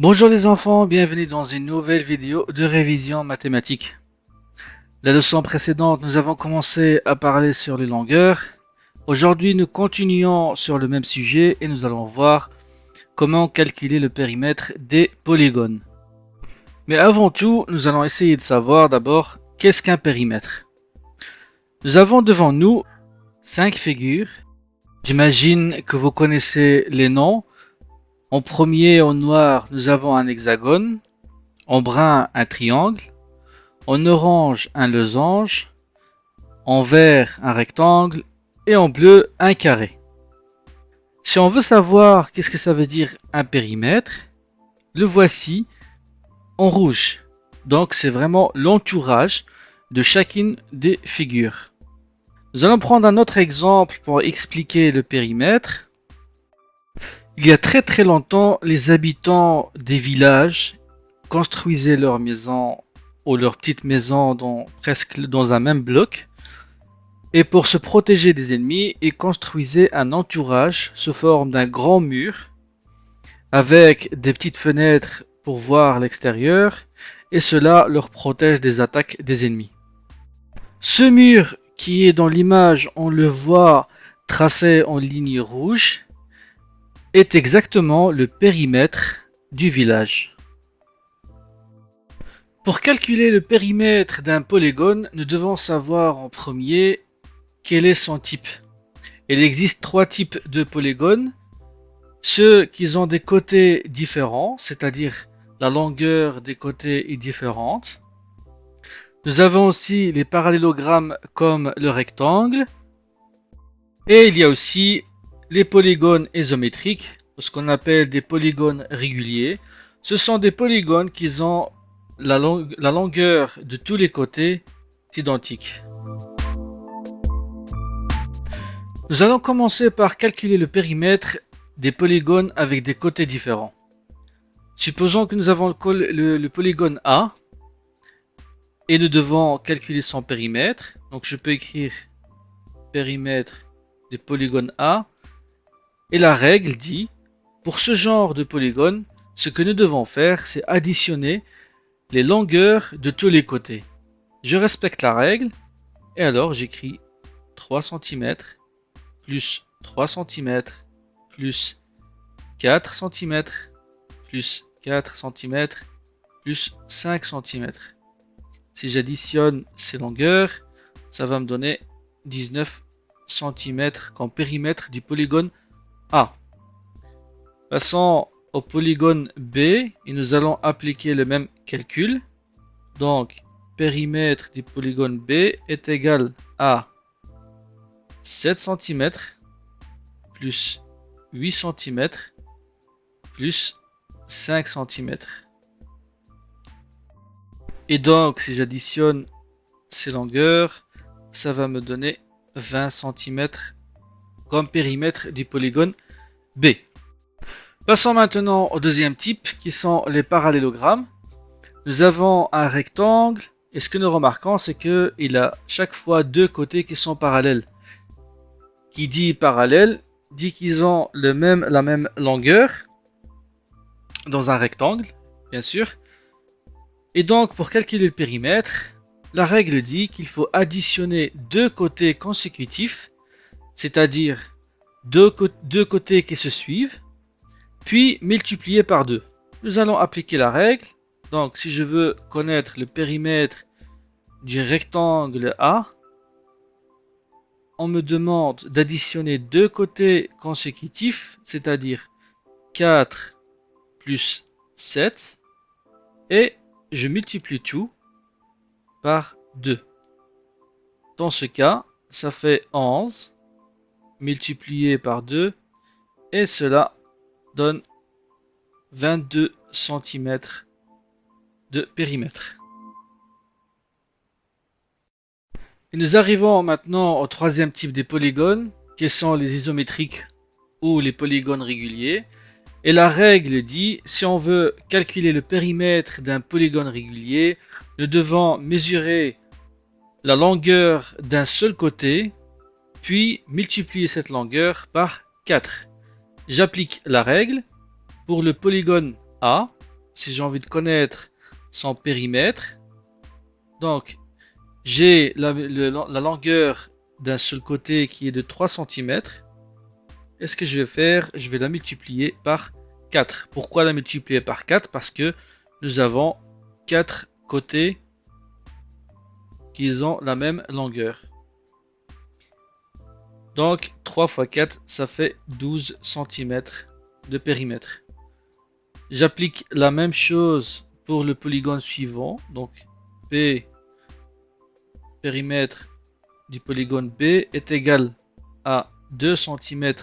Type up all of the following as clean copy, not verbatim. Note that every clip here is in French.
Bonjour les enfants, bienvenue dans une nouvelle vidéo de révision mathématique. La leçon précédente, nous avons commencé à parler sur les longueurs. Aujourd'hui, nous continuons sur le même sujet et nous allons voir comment calculer le périmètre des polygones. Mais avant tout, nous allons essayer de savoir d'abord qu'est-ce qu'un périmètre. Nous avons devant nous 5 figures. J'imagine que vous connaissez les noms. En premier, en noir, nous avons un hexagone. En brun, un triangle. En orange, un losange. En vert, un rectangle. Et en bleu, un carré. Si on veut savoir qu'est-ce que ça veut dire un périmètre, le voici en rouge. Donc c'est vraiment l'entourage de chacune des figures. Nous allons prendre un autre exemple pour expliquer le périmètre. Il y a très longtemps, les habitants des villages construisaient leurs maisons ou leurs petites maisons presque dans un même bloc. Et pour se protéger des ennemis, ils construisaient un entourage sous forme d'un grand mur avec des petites fenêtres pour voir l'extérieur et cela leur protège des attaques des ennemis. Ce mur qui est dans l'image, on le voit tracé en ligne rouge, est exactement le périmètre du village. Pour calculer le périmètre d'un polygone, nous devons savoir en premier quel est son type. Il existe 3 types de polygones. Ceux qui ont des côtés différents, c'est-à-dire la longueur des côtés est différente. Nous avons aussi les parallélogrammes comme le rectangle. Et il y a aussi les polygones isométriques, ce qu'on appelle des polygones réguliers. Ce sont des polygones qui ont la longueur de tous les côtés identique. Nous allons commencer par calculer le périmètre des polygones avec des côtés différents. Supposons que nous avons le polygone A et nous devons calculer son périmètre. Donc je peux écrire périmètre du polygone A. Et la règle dit, pour ce genre de polygone, ce que nous devons faire, c'est additionner les longueurs de tous les côtés. Je respecte la règle et alors j'écris 3 cm plus 3 cm plus 4 cm plus 4 cm plus 5 cm. Si j'additionne ces longueurs, ça va me donner 19 cm comme périmètre du polygone A. Passons au polygone B et nous allons appliquer le même calcul. Donc, périmètre du polygone B est égal à 7 cm plus 8 cm plus 5 cm. Et donc, si j'additionne ces longueurs, ça va me donner 20 cm comme périmètre du polygone B. Passons maintenant au deuxième type qui sont les parallélogrammes. Nous avons un rectangle et ce que nous remarquons c'est qu'il a chaque fois deux côtés qui sont parallèles. Qui dit parallèle dit qu'ils ont la même longueur dans un rectangle, bien sûr. Et donc pour calculer le périmètre, la règle dit qu'il faut additionner deux côtés consécutifs, c'est-à-dire deux côtés qui se suivent, puis multiplier par 2. Nous allons appliquer la règle. Donc si je veux connaître le périmètre du rectangle A, on me demande d'additionner deux côtés consécutifs, c'est-à-dire 4 plus 7, et je multiplie tout par 2. Dans ce cas, ça fait 11 multiplié par 2, et cela donne 22 cm de périmètre. Et nous arrivons maintenant au troisième type des polygones, qui sont les isométriques ou les polygones réguliers. Et la règle dit, si on veut calculer le périmètre d'un polygone régulier, nous devons mesurer la longueur d'un seul côté, puis multiplier cette longueur par 4. J'applique la règle. Pour le polygone A, si j'ai envie de connaître son périmètre, donc j'ai la longueur d'un seul côté qui est de 3 cm. Et ce que je vais faire, je vais la multiplier par 4. Pourquoi la multiplier par 4? Parce que nous avons 4 côtés qui ont la même longueur. Donc 3 fois 4, ça fait 12 cm de périmètre. J'applique la même chose pour le polygone suivant. Donc P, périmètre du polygone B est égal à 2 cm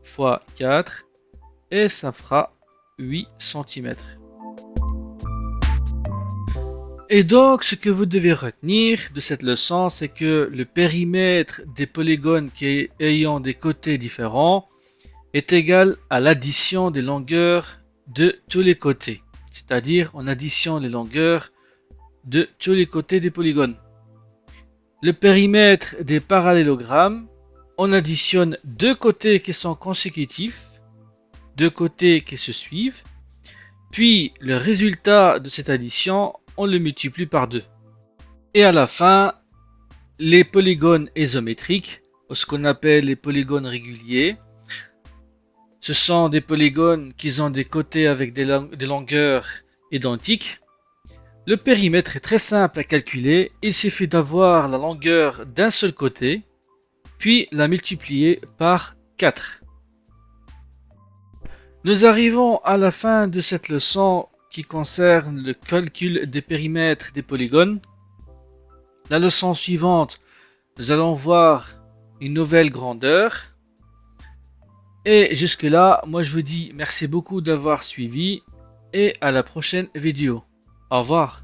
fois 4 et ça fera 8 cm. Et donc, ce que vous devez retenir de cette leçon, c'est que le périmètre des polygones qui ayant des côtés différents est égal à l'addition des longueurs de tous les côtés. C'est-à-dire, on additionne les longueurs de tous les côtés des polygones. Le périmètre des parallélogrammes, on additionne deux côtés qui sont consécutifs, deux côtés qui se suivent, puis le résultat de cette addition, on le multiplie par 2. Et à la fin, les polygones isométriques, ou ce qu'on appelle les polygones réguliers, ce sont des polygones qui ont des côtés avec des longueurs identiques. Le périmètre est très simple à calculer, il suffit d'avoir la longueur d'un seul côté, puis la multiplier par 4. Nous arrivons à la fin de cette leçon qui concerne le calcul des périmètres des polygones. La leçon suivante, nous allons voir une nouvelle grandeur. Et jusque-là, moi je vous dis merci beaucoup d'avoir suivi et à la prochaine vidéo. Au revoir.